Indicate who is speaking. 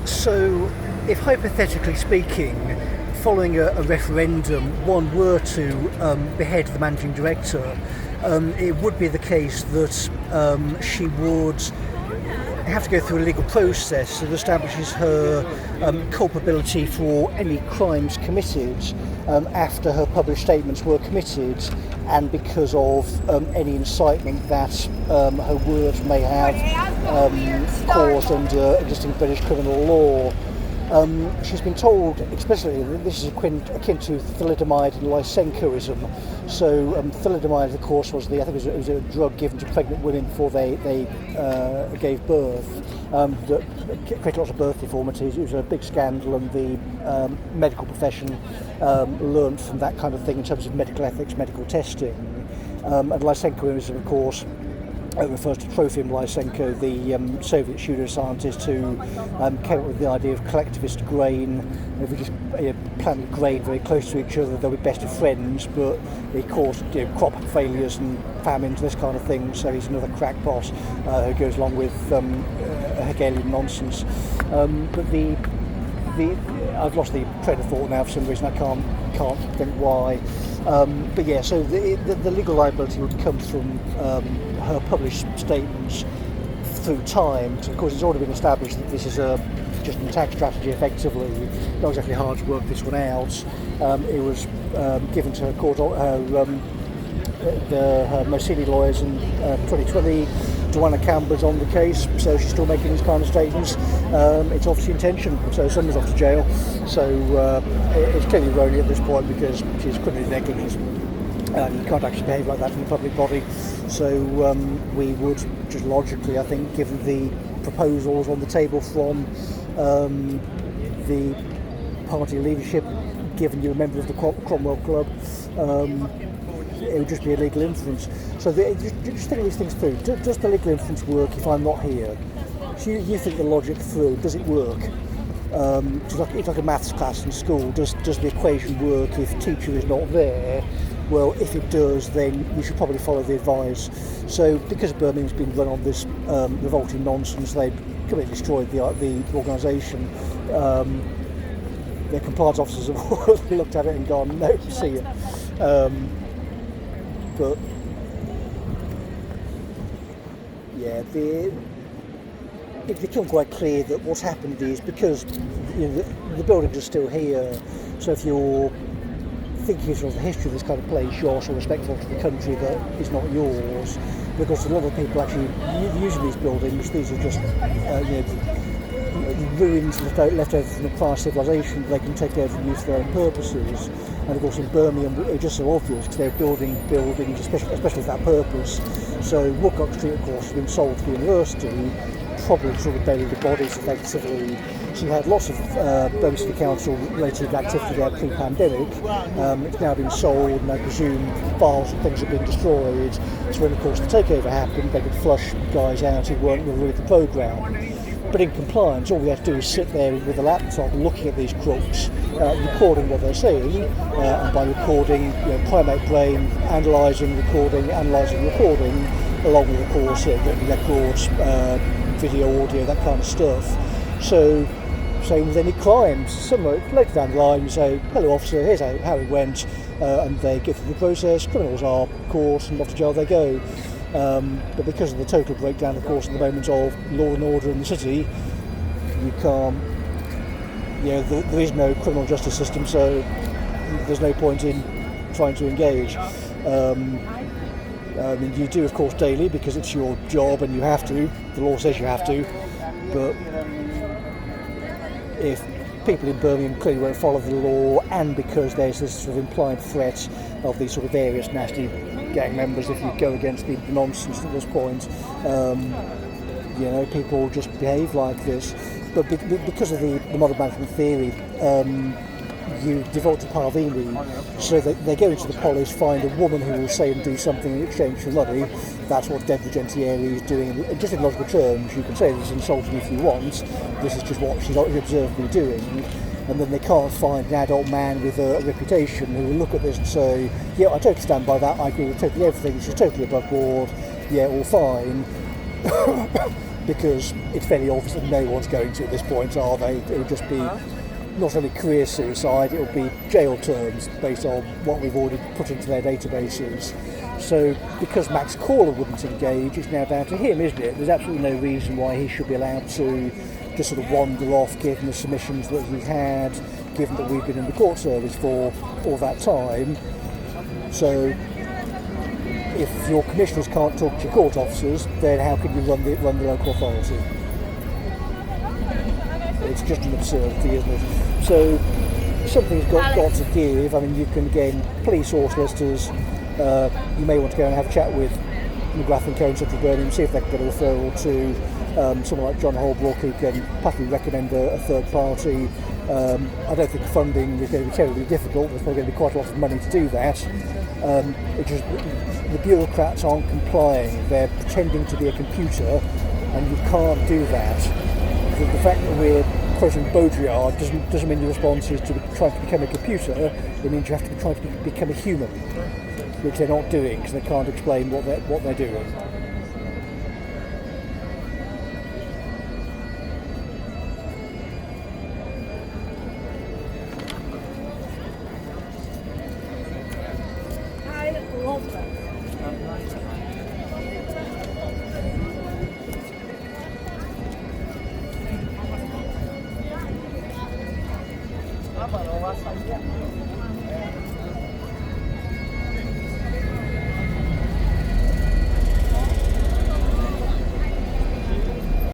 Speaker 1: So, if hypothetically speaking, following a referendum, one were to behead the managing director, it would be the case that she would have to go through a legal process that establishes her culpability for any crimes committed after her published statements were committed, and because of any incitement that her words may have caused under existing British criminal law. She's been told explicitly that this is akin to thalidomide and Lysenkoism. So thalidomide, of course, was it was a drug given to pregnant women before they gave birth that created lots of birth deformities. It was a big scandal, and the medical profession learned from that kind of thing in terms of medical ethics, medical testing. And Lysenkoism, of course, refers to Trofim Lysenko, the Soviet pseudoscientist who came up with the idea of collectivist grain. If we just plant grain very close to each other, they'll be best of friends, but they caused crop failures and famines, this kind of thing. So he's another crackpot who goes along with Hegelian nonsense. But I've lost the train of thought now for some reason. I can't think why. But yeah, so the legal liability would come from her published statements through time. So of course, it's already been established that this is just an attack strategy, effectively. Not exactly hard to work this one out. It was given to her court, her most senior lawyers in 2020. Joanna Campbell's on the case, so she's still making these kind of statements. It's obviously intention, so someone's off to jail. So it's clearly erroneous at this point because she's criminally negligent. You can't actually behave like that in a public body. So we would just logically, I think, given the proposals on the table from the party leadership, given you're a member of the Cromwell Club, it would just be a legal inference. So just think of these things through. Does the legal inference work if I'm not here? So you think the logic through. Does it work? It's like a maths class in school. Does the equation work if teacher is not there? Well, if it does, then you should probably follow the advice. So because Birmingham's been run on this revolting nonsense, they've completely destroyed the organisation. Their compliance officers have looked at it and gone, no, see it. But yeah, it's become quite clear that what's happened is because the buildings are still here. So if you're thinking of the history of this kind of place, you're also respectful to the country that is not yours. Because a lot of people actually using these buildings, these are just ruins left over from the prior civilization. They can take over and use for their own purposes. And of course in Birmingham it's just so obvious because they're building buildings especially for that purpose. So Woodcock Street, of course, has been sold to the university, probably sort of buried the bodies effectively. So you had lots of Birmingham City Council related activity there pre-pandemic. It's now been sold, and I presume files and things have been destroyed. So when of course the takeover happened, they could flush guys out who weren't really with the programme. But in compliance, all we have to do is sit there with a laptop looking at these crooks, recording what they're saying, and by recording, primate brain, analysing, recording, along with, of course, written records, video, audio, that kind of stuff. So, same with any crimes. Similar, later down the line, you say, hello officer, here's how it went, and they get through the process, criminals are caught, and off to jail they go. But because of the total breakdown, of course, at the moment of law and order in the city, you can't, there is no criminal justice system, so there's no point in trying to engage. You do, of course, daily because it's your job and you have to. The law says you have to. But if people in Birmingham clearly won't follow the law, and because there's this sort of implied threat of these sort of various nasty gang members if you go against the nonsense at this point, people just behave like this. But because of the modern management theory, you devote to Parvini, so they go into the polis, find a woman who will say and do something in exchange for money. That's what Deborah Gentieri is doing. Just in logical terms, you can say this is insulting if you want. This is just what she's observed me doing. And then they can't find an adult man with a reputation who will look at this and say, yeah, I totally stand by that, I agree with totally everything, she's totally above board, yeah, all fine. because it's fairly obvious that no one's going to at this point, are they? It would just be not only career suicide, it will be jail terms based on what we've already put into their databases. So because Max Corler wouldn't engage, it's now down to him, isn't it? There's absolutely no reason why he should be allowed to just sort of wander off, given the submissions that he's had, given that we've been in the court service for all that time. So if your commissioners can't talk to your court officers, then how can you run the local authority? It's just an absurdity, isn't it? So something's got to give. I mean, you can, again, police source listers, you may want to go and have a chat with McGrath and Co in Central Birmingham, see if they can get a referral to someone like John Holbrook, who can possibly recommend a third party. I don't think funding is going to be terribly difficult. There's probably going to be quite a lot of money to do that. It's just the bureaucrats aren't complying. They're pretending to be a computer, and you can't do that. The fact that we're quoting Baudrillard doesn't mean the response is to try to become a computer. It means you have to be trying to become a human, which they're not doing because they can't explain what they're doing.